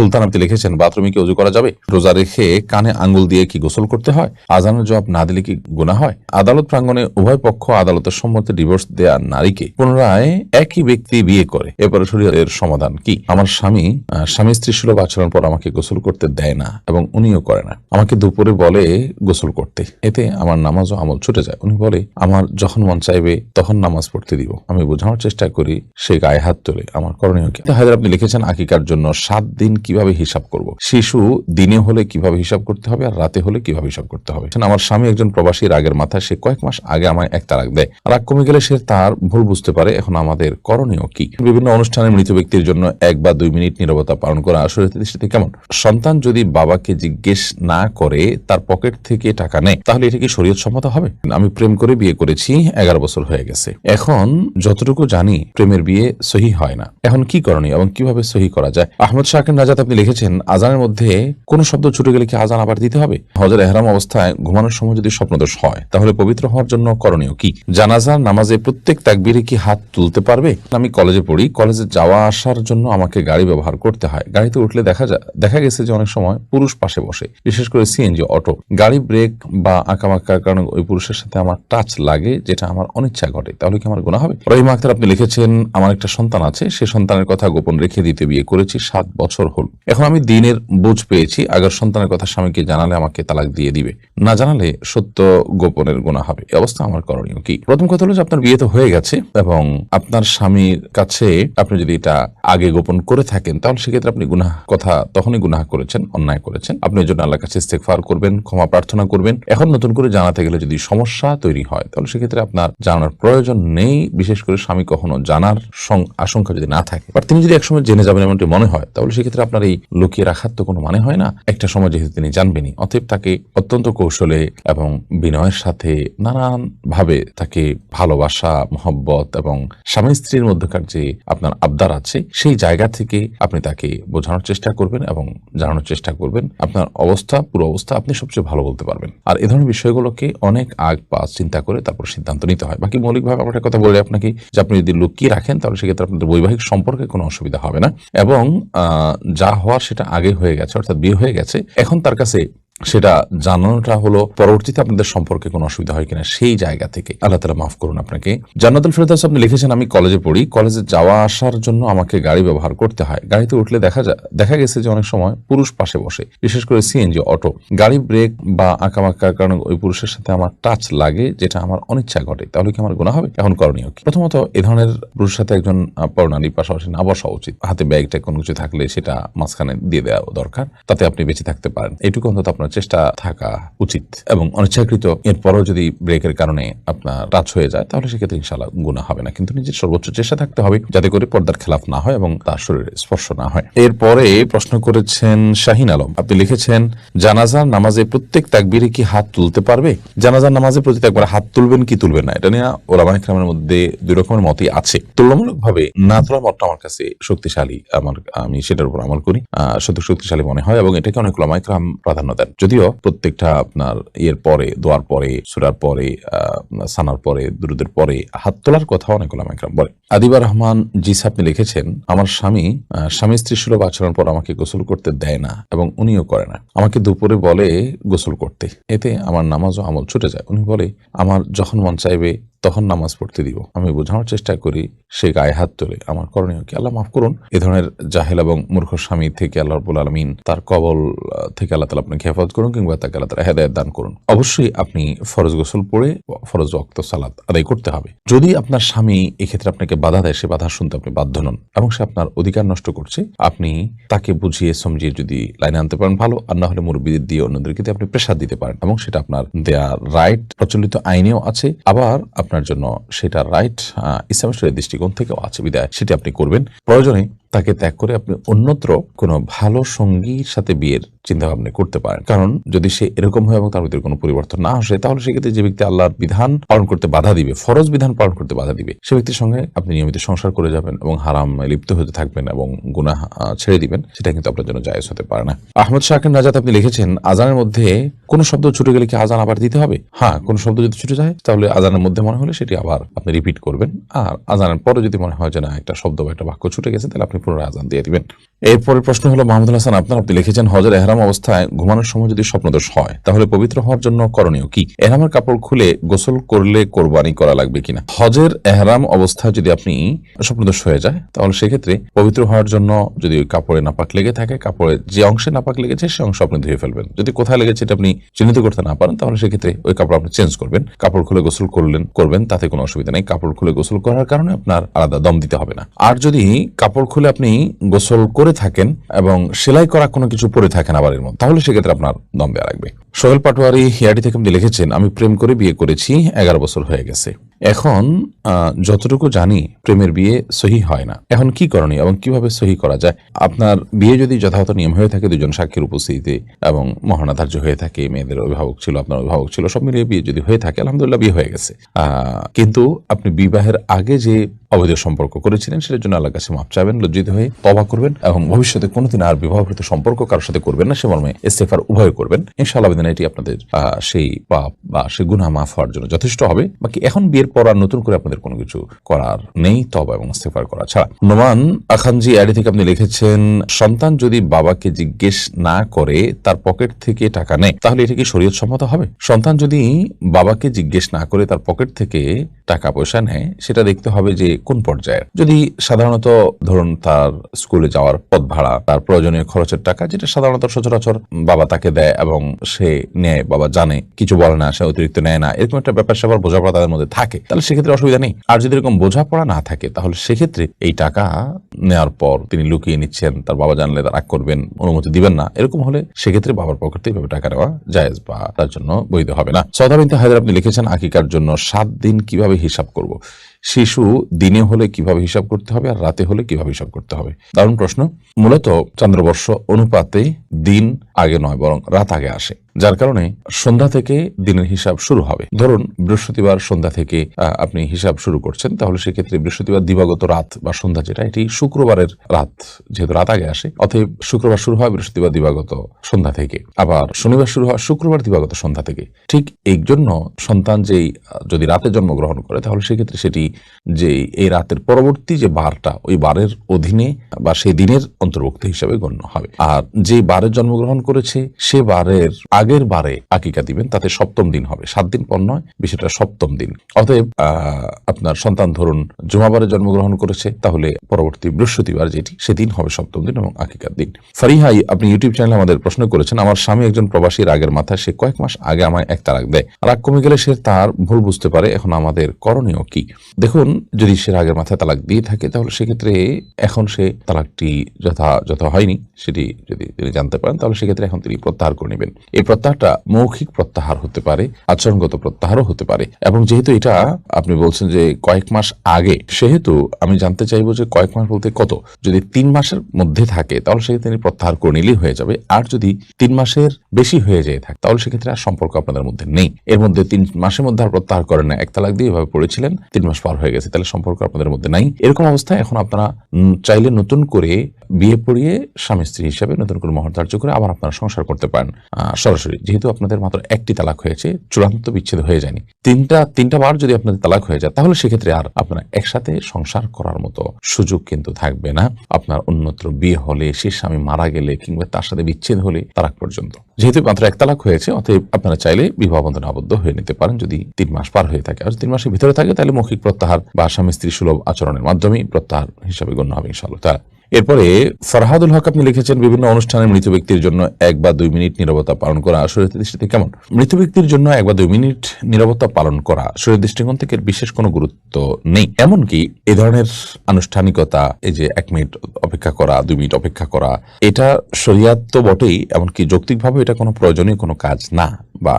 সুলতান আপনি লিখেছেন, বাথরুমে কি ওযু করা যাবে? রোজা রেখে কানে আঙ্গুল দিয়ে কি গোসল করতে হয়? আজানের জবাব না দিলে কি গুনাহ হয়? আদালত প্রাঙ্গণে উভয় পক্ষ আদালতের সম্মতিতে ডিভোর্স দেয়া নারীকে পুনরায় একই ব্যক্তি বিয়ে করে, এরপরে শরীয়তের সমাধান কি? আমার স্বামী স্ত্রী সুলভ আচরণ পর আমাকে গোসল করতে দেয় না এবং উনিও করে না। আমাকে দুপুরে বলে গোসল করতে, এতে আমার নামাজ ও আমল ছুটে যায়। উনি বলে আমার যখন মন চাইবে তখন নামাজ পড়তে দিব। আমি বোঝানোর চেষ্টা করি, সে গায়ে হাত তোলে। আমার করণীয় কি? হায়দার আপনি লিখেছেন, আকিকার জন্য 7 দিন কিভাবে হিসাব করব? শিশু দিনে হলে কিভাবে হিসাব করতে হবে আর রাতে হলে কিভাবে হিসাব করতে হবে? আমার স্বামী একজন প্রবাসী, রাগের মাথায় সে কয়েক মাস আগে আমায় এক তালাক দেয়। রাগ কমে গেলে সে তার ভুল বুঝতে পারে। এখন আমাদের করণীয় কি? বিভিন্ন অনুষ্ঠানে মৃত ব্যক্তির জন্য 1 বা 2 মিনিট নীরবতা পালন করা শরীয়তের দৃষ্টিতে কেমন? সন্তান যদি বাবাকে জিজ্ঞেস না করে তার পকেট থেকে টাকা নেয়, তাহলে এটা কি শরীয়ত সম্মত হবে? আমি প্রেম করে বিয়ে করেছি, 11 বছর হয়ে গেছে। এখন যতটুকু জানি প্রেমের বিয়ে সহি হয় না। এখন কি করণীয় এবং কিভাবে সহি করা যায়? আহমদ শাকির নাজাত আপনি লিখেছেন, আজানের মধ্যে কোন শব্দ ছুটে গেলে কি আজান আবার দিতে হবে? হজের এহরাম অবস্থায় ঘুমানোর সময় যদি স্বপ্নদোষ হয়, তাহলে পবিত্র হওয়ার জন্য করণীয় কি? জানাজার নামাজে প্রত্যেক তাকবীরে কি হাত তুলতে পারবে? আমি কলেজে পড়ি, কলেজে যাওয়া আসার জন্য আমাকে গাড়ি ব্যবহার করতে হয়। গাড়িতে উঠলে দেখা গেছে যে অনেক সময় পুরুষ পাশে বসে, বিশেষ করে সিএনজি, অটো। গাড়ি ব্রেক বা আঁকাবাঁকার কারণে ওই পুরুষের সাথে আমার টাচ লাগে, যেটা আমার অনিচ্ছা ঘটে, তাহলে কি আমার গুনাহ হবে? রহিম আক্তার আপনি লিখেছেন, আমার একটা সন্তান আছে, সে সন্তানের কথা গোপন রেখে দিতে বিয়ে করেছি, 7 বছর হল। এখন আমি দিনের বুঝ পেয়েছি, আগের সন্তানের কথা স্বামীকে জানালে আমাকে তালাক দিয়ে দিবে, না জানালে সত্য গোপনের গুনাহ হবে। এই অবস্থা আমার করণীয় কি? প্রথম কথা হলো যে আপনার বিয়ে তো হয়ে গেছে এবং আপনার স্বামীর কাছে আপনি যদি এটা আগে গোপন করে থাকেন, তাহলে সেক্ষেত্রে আপনি গুনাহ কথা তখনই গুনাহ করেছেন, অন্যায় করেছেন। আপনি এর জন্য আল্লাহর কাছে ইস্তেগফার করবেন, ক্ষমা প্রার্থনা করবেন। এখন নতুন করে জানাতে গেলে যদি সমস্যা তৈরি হয়, তাহলে সেক্ষেত্রে আপনার জানার প্রয়োজন নেই, বিশেষ করে স্বামী কখনো জানার আশঙ্কা যদি না থাকে। আর তিনি যদি একসময় জেনে যাবেন এমনটি মনে হয়, তাহলে সেক্ষেত্রে আপনার এই লুকিয়ে রাখার তো কোনো মানে হয় না। একটা সময় যেহেতু তিনি জানবেনই, অতএব তাকে অত্যন্ত কৌশলে এবং বিনয়ের সাথে নানান ভাবে তাকে ভালোবাসা, মহব্বত এবং স্বামী স্ত্রীর মধ্যকার যে আপনার আবদার আছে, সেই জায়গা থেকে আপনি তাকে বোঝানোর চেষ্টা করবেন এবং জানানোর চেষ্টা করবেন। আপনার অবস্থা, পুরো অবস্থা আপনি সবচেয়ে ভালো বলতে পারবেন। আর এ ধরনের বিষয়গুলোকে অনেক আগ পাশ চিন্তা করে তারপর সিদ্ধান্ত নিতে হয়। বাকি মৌলিকভাবে আমার একটা কথা বলে আপনাকে, যে আপনি যদি লুকিয়ে রাখেন, তাহলে সেক্ষেত্রে আপনাদের বৈবাহিক সম্পর্কে কোনো অসুবিধা হবে না এবং যা হওয়ার সেটা আগে হয়ে গেছে, অর্থাৎ বিয়ে হয়ে গেছে। এখন তার কাছে সেটা জানানোটা হলো পরবর্তীতে আপনাদের সম্পর্কে কোনো অসুবিধা হয় কিনা সেই জায়গা থেকে। আল্লাহ তাআলা মাফ করুন আপনাকে। জান্নাতুল ফেরদাউস আপনি লিখেছেন, আমি কলেজে পড়ি, কলেজে যাওয়া আসার জন্য আমাকে গাড়ি ব্যবহার করতে হয়। গাড়িতে উঠলে দেখা গেছে যে অনেক সময় পুরুষ পাশে বসে, বিশেষ করে সিএনজি, অটো। গাড়ি ব্রেক বা আঁকাবাঁকার কারণে ওই পুরুষের সাথে আমার টাচ লাগে, যেটা আমার অনিচ্ছা ঘটে, তাহলে কি আমার গুনাহ হবে? এখন করণীয় কি? প্রথমত, এ ধরনের পুরুষের সাথে একজন পরনারীর পাশাপাশি না বসা উচিত। হাতে ব্যাগটা কোনো কিছু থাকলে সেটা মাঝখানে দিয়ে দেওয়া দরকার, তাতে আপনি বেঁচে থাকতে পারেন। এইটুকু অন্তত আপনার চেষ্টা থাকা উচিত। এবং অনিচ্ছাকৃত এরপরও যদি ব্রেকের কারণে আপনার টাচ হয়ে যায়, তাহলে সেক্ষেত্রে ইনশাআল্লাহ গুনাহ হবে না। কিন্তু নিজের সর্বোচ্চ চেষ্টা থাকতে হবে যাতে করে পর্দার খেলাফ না হয় এবং তার শরীরে স্পর্শ না হয়। এরপরে প্রশ্ন করেছেন শাহিন আলম, আপনি লিখেছেন, জানাজার নামাজে প্রত্যেক তাকবীরে কি হাত তুলতে পারবে? জানাজার নামাজে প্রতি একবার হাত তুলবেন কি তুলবেন না, এটা নিয়ে উলামায়ে কেরামের মধ্যে 2 রকমের মতই আছে। তুলনামূলকভাবে না তোলার মতটা আমার কাছে শক্তিশালী, আমি সেটার উপর আমল করি, শক্তিশালী মনে হয় এবং এটাকে অনেক উলামায়ে কেরাম প্রাধান্য দেন। যদিও প্রত্যেকটা আপনার এর পরে, দোয়ার পরে, সূরার পরে, সানার পরে, দুরুদের পরে হাত তোলার কথা অনেক উলামায়ে কেরাম বলে। আদিবা রহমান জিসা আপনি লিখেছেন, আমার স্বামী স্ত্রী সুলভ আচরণ পর আমাকে গোসল করতে দেয় না এবং উনিও করে না। আমাকে দুপুরে বলে গোসল করতে, এতে আমার নামাজ ও আমল ছুটে যায়। উনি বলে আমার যখন মন চাইবে তখন নামাজ পড়তে দিব। আমি বোঝানোর চেষ্টা করি, সে গায়ে হাত তোলে। আমার করণীয় কি? আল্লাহ মাফ করুন। এ ধরনের জাহেল এবং মূর্খ স্বামী থেকে আল্লাহ রাব্বুল আলামিন তার কবল থেকে আল্লাহ তাআলা আপনাকে হেফাজত করুন, কিংবা তাকে আল্লাহ তাআলা হেদায়েত দান করুন। অবশ্যই আপনি ফরজ গোসল পড়ে ফরজ ওয়াক্ত সালাত আদায় করতে হবে। যদি আপনার স্বামী এক্ষেত্রে আপনাকে বাধা দেয়, সে বাধা শুনতে আপনি বাধ্য নন এবং সে আপনার অধিকার নষ্ট করছে, আপনি তাকে বুঝিয়ে সমঝিয়ে যদি লাইনে আনতে পারেন ভালো, আর না হলে মুরব্বিদের দিয়ে অন্যদেরকে দিয়ে আপনি প্রেসার দিতে পারেন এবং সেটা আপনার দেয়া রাইট, প্রচলিত আইনেও আছে, আবার আপনার জন্য সেটা রাইট ইসলামের দৃষ্টিকোণ থেকেও আছে। বিদায় সেটি আপনি করবেন। প্রয়োজনে তাকে ত্যাগ করে আপনি অন্যত্র কোনো ভালো সঙ্গীর সাথে বিয়ের চিন্তা ভাবনা করতে পারেন। কারণ যদি সে এরকম হয় এবং তার ভিতরে কোনো পরিবর্তন না আসে, তাহলে সেক্ষেত্রে যে ব্যক্তি আল্লাহর বিধান পালন করতে বাধা দিবে, ফরজ বিধান পালন করতে বাধা দিবে, সে ব্যক্তির সঙ্গে আপনি নিয়মিত সংসার করে যাবেন এবং হারাম লিপ্ত হতে থাকবেন এবং গুনাহ ছেড়ে দিবেন, সেটা কিন্তু আপনার জন্য জায়েজ হতে পারে না। আহমদ শাকির নাজাত আপনি লিখেছেন, আজানের মধ্যে কোনো শব্দ ছুটে গেলে কি আজান আবার দিতে হবে? হ্যাঁ, কোনো শব্দ যদি ছুটে যায়, তাহলে আজানের মধ্যে মনে হলে সেটি আবার আপনি রিপিট করবেন। আর আজানের পরে যদি মনে হয় যে না, একটা শব্দ বা একটা বাক্য ছুটে গেছে, তাহলে আপনি পুনরায় আযান দিয়ে দিবেন। এরপরের প্রশ্ন হলো মাহমুদুল হাসান আপনি লিখেছেন হজের এহরাম অবস্থায় ঘুমানোর সময় যদি স্বপ্নদোষ হয় তাহলে পবিত্র হওয়ার জন্য করণীয় কি? এহরামের কাপড় খুলে গোসল করলে কোরবানি করা লাগবে কিনা? হজের এহরাম অবস্থায় যদি আপনি স্বপ্নদোষ হয়ে যায় তাহলে সেক্ষেত্রে পবিত্র হওয়ার জন্য যদি ওই কাপড়ে নাপাক লেগে থাকে, কাপড়ে যে অংশে নাপাক লেগেছে সে অংশ আপনি ধুয়ে ফেলবেন। যদি কোথায় লেগেছে এটা আপনি চিহ্নিত করতে না পারেন তাহলে সেক্ষেত্রে ওই কাপড় আপনি চেঞ্জ করবেন। কাপড় খুলে গোসল করবেন, তাতে কোনো অসুবিধা নেই। কাপড় খুলে গোসল করার কারণে আপনার আলাদা দম দিতে হবে না। আর যদি কাপড় খুলে আপনি গোসল করে থাকেন এবং সেলাই করা কোনো কিছু পরে থাকেন আবার এর মধ্যে, তাহলে সেক্ষেত্রে আপনার দম দেওয়া লাগবে। সোহেল পাটোয়ারি হিয়াডি থেকে আপনি লিখেছেন আমি প্রেম করে বিয়ে করেছি, 11 বছর হয়ে গেছে। এখন যতটুকু জানি প্রেমের বিয়ে সহি হয় না। এখন কি করণীয় এবং কিভাবে সহি করা যায়? আপনার বিয়ে যদি যথাযথ নিয়ম হয়ে থাকে, দুজন সাক্ষীর উপস্থিতিতে এবং মহানা ধার্য হয়ে থাকে, মেয়েদের অভিভাবক ছিল, আপনার অভিভাবক ছিল, সব মিলিয়ে বিয়ে যদি হয়ে থাকে আলহামদুলিল্লাহ বিয়ে হয়ে গেছে। কিন্তু আপনি বিবাহের আগে যে অবৈধ সম্পর্ক করেছিলেন সেটার জন্য আল্লাহর কাছে মাফ চাইবেন, লজ্জিত হয়ে তওবা করবেন এবং ভবিষ্যতে কোনোদিন আর বিবাহকৃত সম্পর্ক কারোর সাথে করবেন না, সে মর্মে ইস্তেগফার উভয় করবেন। ইনশাআল্লাহ এটি আপনাদের সেই পাপ বা সেই গুনাহ মাফ হওয়ার জন্য যথেষ্ট হবে। বাকি এখন বিয়ের পর আর নতুন করে আপনাদের কোনো কিছু করার নেই, তওবা এবং ইস্তেগফার করা ছাড়া। নোমান আখানজি আইডি থেকে আপনি লিখেছেন সন্তান যদি বাবাকে জিজ্ঞেস না করে তার পকেট থেকে টাকা নেয় তাহলে এটা কি শরীয়ত সম্মত হবে? সন্তান যদি বাবাকে জিজ্ঞেস না করে তার পকেট থেকে টাকা পয়সা নেয় সেটা দেখতে হবে যে কোন পর্যায়ে। যদি সাধারণত ধরুন তার স্কুলে যাওয়ার পথ ভাড়া, তার প্রয়োজনীয় খরচের টাকা, যেটা সাধারণত সচরাচর বাবা তাকে দেয় এবং সে নেয়, বাবা জানে, কিছু বলে না, সে অতিরিক্ত নেয় না, এরকম একটা ব্যাপার স্যাপার বোঝাপড়া তাদের মধ্যে থাকে, তাহলে সেক্ষেত্রে অসুবিধা নেই। আর যদি এরকম বোঝাপড়া না থাকে তাহলে সেক্ষেত্রে এই টাকা নেওয়ার পর তিনি লুকিয়ে নিচ্ছেন, তার বাবা জানলে রাগ করবেন, অনুমতি দিবেন না, এরকম হলে সেক্ষেত্রে বাবার পকেট থেকে টাকা নেওয়া জায়েজ বা তার জন্য বৈধ হবে না। সৌদা বিনতে হায়দার আপনি লিখেছেন আকিকার জন্য 7 দিন কিভাবে হিসাব করব? শিশু দিনে হলে কিভাবে হিসাব করতে হবে আর রাতে হলে কিভাবে হিসাব করতে হবে? দারুণ প্রশ্ন। মূলত চন্দ্রবর্ষ অনুপাতে দিন আগে নয় বরং রাত আগে আসে, যার কারণে সন্ধ্যা থেকে দিনের হিসাব শুরু হবে। ধরুন বৃহস্পতিবার সন্ধ্যা থেকে আপনি হিসাব শুরু করছেন, তাহলে সেক্ষেত্রে বৃহস্পতিবার দিবাগত রাত বা সন্ধ্যা যেটা, এটি শুক্রবারের রাত, যেহেতু রাত আগে আসে, অতএব শুক্রবার শুরু হয় বৃহস্পতিবার দিবাগত সন্ধ্যা থেকে, আবার শনিবার শুরু হয় শুক্রবার দিবাগত সন্ধ্যা থেকে। ঠিক এই জন্য সন্তান যেই যদি রাতে জন্মগ্রহণ করে তাহলে সেক্ষেত্রে সেটি যে এই রাতের পরবর্তী যে বারটা, ওই বারের অধীনে বা সেই দিনের অন্তর্ভুক্ত হিসাবে গণ্য হবে। আর যে বারে জন্মগ্রহণ করেছে সে বারের আগের বারে আকিকা দিবেন, তাতে 7ম দিন হবে, 7 দিন পর নয়, বিষয়টা 7ম দিন। অতএব আপনার সন্তান ধরুন জুমাবারে জন্মগ্রহণ করেছে, তাহলে পরবর্তী বৃহস্পতিবার যেটি সেদিন হবে 7ম দিন এবং আকিকার দিন। ফারিহাই আপনি ইউটিউব চ্যানেলে আমাদের প্রশ্ন করেছেন আমার স্বামী একজন প্রবাসী, রাগের মাথায় সে কয়েক মাস আগে আমায় এক তালাক দেয়, রাগ কমে গেলে সে তার ভুল বুঝতে পারে, এখন আমাদের করণীয় কি? দেখুন, যদি সে রাগের মাথায় তালাক দিয়ে থাকে তাহলে সেক্ষেত্রে এখন সে তালাকটি যথাযথ হয়নি সেটি যদি তিনি জানতে পারেন তাহলে সেক্ষেত্রে এখন তিনি প্রত্যাহার করে নেবেন। এই প্রত্যাহারটা মৌখিক প্রত্যাহার হতে পারে, আচরণগত প্রত্যাহারও হতে পারে, এবং যেহেতু এটা আপনি বলছেন যে কয়েক মাস আগে, সেহেতু আমি জানতে চাইবো যে কয়েক মাস বলতে কত? যদি 3 মাসের মধ্যে থাকে তাহলে সেক্ষেত্রে তিনি প্রত্যাহার করে নিলেই হয়ে যাবে। আর যদি 3 মাসের বেশি হয়ে যায় থাকে তাহলে সেক্ষেত্রে আর সম্পর্ক আপনাদের মধ্যে নেই। এর মধ্যে 3 মাসের মধ্যে আর প্রত্যাহার করেন না, এক তালাক দিয়ে এভাবে পড়েছিলেন, 3 মাস পার হয়ে গেছে, তাহলে সম্পর্ক আপনাদের মধ্যে নাই। এরকম অবস্থায় এখন আপনারা চাইলে নতুন করে বিয়ে পড়িয়ে স্বামী স্ত্রী হিসাবে নতুন করে মহর ধার্য করে আবার আপনারা সংসার করতে পারেন সরাসরি। যেহেতু আপনাদের মাত্র একটি তালাক হয়েছে, চূড়ান্ত বিচ্ছেদ হয়ে যায়নি। তিনটা বার যদি আপনাদের তালাক হয়ে যায় তাহলে সেক্ষেত্রে আর আপনারা একসাথে সংসার করার মতো সুযোগ কিন্তু থাকবে না। আপনার অন্যত্র বিয়ে হলে, সে স্বামী মারা গেলে কিংবা তার সাথে বিচ্ছেদ হলে তালাক পর্যন্ত, যেহেতু মাত্র এক তালাক হয়েছে, অতএব আপনারা চাইলে বিবাহ বন্ধনে আবদ্ধ হয়ে নিতে পারেন যদি 3 মাস পার হয়ে থাকে। আর 3 মাসের ভিতরে থাকে তাহলে মৌখিক প্রত্যাহার বা স্বামী স্ত্রী সুলভ আচরণের মাধ্যমে প্রত্যাহার হিসাবে গণ্য হবে ইনশাআল্লাহ তাআলা। এরপরে ফরহাদুল হক আপনি লিখেছেন বিভিন্ন অনুষ্ঠানে মৃত ব্যক্তির জন্য 1 বা 2 মিনিট নীরবতা পালন করা শরীয়তের দৃষ্টিতে কেমন? মৃত ব্যক্তির জন্য 1 বা 2 মিনিট নীরবতা পালন করা শরীয়তের দৃষ্টিকোণ থেকে বিশেষ কোনো গুরুত্ব নেই। এমনকি এই ধরনের আনুষ্ঠানিকতা, এই যে 1 মিনিট অপেক্ষা করা, 2 মিনিট অপেক্ষা করা, এটা শরীয়ত তো বটেই, এমনকি যৌক্তিকভাবে এটা কোনো প্রয়োজনীয় কোনো কাজ না, বা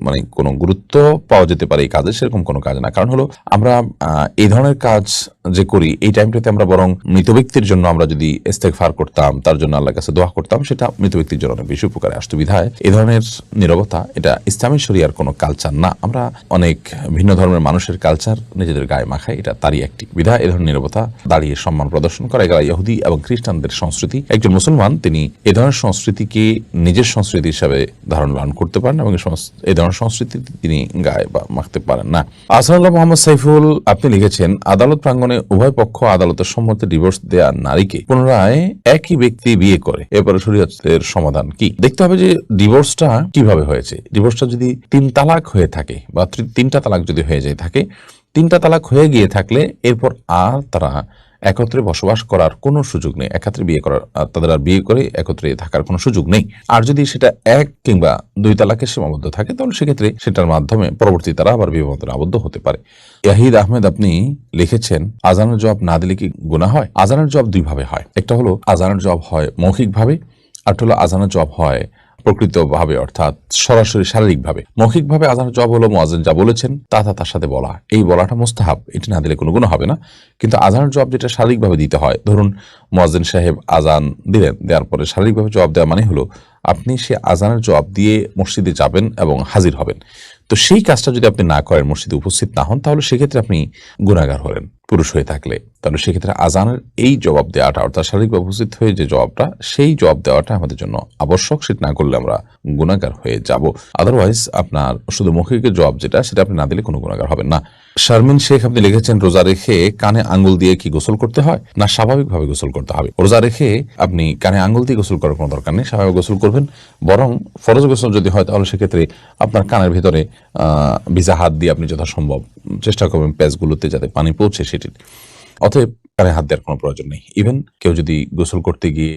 মানে কোনো গুরুত্ব পাওয়া যেতে পারে এই কাজে, সেরকম কোনো কাজ না। কারণ হলো আমরা এই ধরনের কাজ যে করি এই টাইমটাতে আমরা বরং মৃত ব্যক্তির জন্য আমরা যদি ইস্তেগফার করতাম, তার জন্য আল্লাহর কাছে দোয়া করতাম, সেটা মৃত ব্যক্তির জন্য অনেক বেশি উপকারে আসতো। বিধায় এই ধরনের নীরবতা এটা ইসলামী শরিয়ার কোনো কালচার না। আমরা অনেক ভিন্ন ধর্মের মানুষের কালচার নিজেদের গায়ে মাখাই, এটা তারই একটি। বিধায় এই ধরনের নীরবতা দাঁড়িয়ে সম্মান প্রদর্শন করা, এগুলো ইহুদি এবং খ্রিস্টানদের সংস্কৃতি। একজন মুসলমান তিনি এ ধরনের সংস্কৃতিকে নিজের সংস্কৃতি হিসাবে ধারণ করতে পারেন এবং এই ধরনের সংস্কৃতি তিনি গায়ে বা মাখতে পারেন না। আহসানুল্লাহ মোহাম্মদ সাইফুল আপনি লিখেছেন, আদালত প্রাঙ্গণে উভয় পক্ষ আদালতের সম্মতিতে ডিভোর্স দেয়া নারীকে পুনরায় একই ব্যক্তি বিয়ে করে এরপরে শরীয়তের সমাধান কি? দেখতে হবে যে ডিভোর্সটা কিভাবে হয়েছে। ডিভোর্সটা যদি 3 তালাক হয়ে থাকে বা 3টা তালাক যদি হয়ে যায় থাকে, 3টা তালাক হয়ে গিয়ে থাকলে এরপর আর তারা একত্রে বসবাস করার কোনো সুযোগ নেই, একত্রে বিয়ে করার, তাদের আর বিয়ে করে একত্রে থাকার কোনো সুযোগ নেই। আর যদি সেটা 1 কিংবা 2 তালাকে সীমাবদ্ধ থাকে তাহলে সেক্ষেত্রে সেটার মাধ্যমে পরবর্তী তারা আবার বিবাহ বন্ধনে আবদ্ধ হতে পারে। ইয়াহিদ আহমেদ আপনি লিখেছেন, আজানের জবাব না দিলে কি গুনাহ হয়? আজানের জবাব 2 ভাবে হয়। একটা হলো আজানের জবাব হয় মৌখিকভাবে, আর হলো আজানের জবাব হয় প্রকৃতভাবে, অর্থাৎ সরাসরি শারীরিকভাবে। মৌখিকভাবে আজানের জবাব হলো মুয়াজ্জিন যা বলেছেন তা তার সাথে বলা, এই বলাটা মুস্তাহাব, এটি না দিলে কোনো গুনাহ হবে না। কিন্তু আজানের জবাব যেটা শারীরিকভাবে দিতে হয়, ধরুন মুয়াজ্জিন সাহেব আজান দিলেন, দেওয়ার পরে শারীরিকভাবে জবাব দেওয়া মানে হলো আপনি সে আজানের জবাব দিয়ে মসজিদে যাবেন এবং হাজির হবেন। তো সেই কাজটা যদি আপনি না করেন, মসজিদে উপস্থিত না হন, তাহলে সেক্ষেত্রে আপনি গুনাহগার হলেন। পুরুষ হয়ে থাকলে তাহলে সেক্ষেত্রে আজানের এই জবাব দেওয়াটা, অর্থাৎ শারীরিকভাবে উপস্থিত হয়ে যে জবাবটা, সেই জবাব দেওয়াটা আমাদের জন্য আবশ্যক। সেটা না করলে আমরা গুনাহগার হয়ে যাব। আদারওয়াইজ আপনার শুধু মৌখিকের জবাব যেটা, সেটা আপনি না দিলে কোনো গুনাহগার হবেন না। শারমিন শেখ আপনি লিখেছেন, রোজা রেখে কানে আঙ্গুল দিয়ে কি গোসল করতে হয়, না স্বাভাবিকভাবে গোসল করতে হবে? রোজা রেখে আপনি কানে আঙ্গুল দিয়ে গোসল করার কোনো দরকার নেই, স্বাভাবিক গোসল করবেন। বরং ফরজ গোসল যদি হয় তাহলে সেক্ষেত্রে আপনার কানের ভিতরে ভিজা হাত দিয়ে আপনি যথাসম্ভব চেষ্টা করবেন প্যাচগুলোতে যাতে পানি পৌঁছে সেটি। অতএব কানে হাত দেওয়ার কোনো প্রয়োজন নেই। ইভেন কেউ যদি গোসল করতে গিয়ে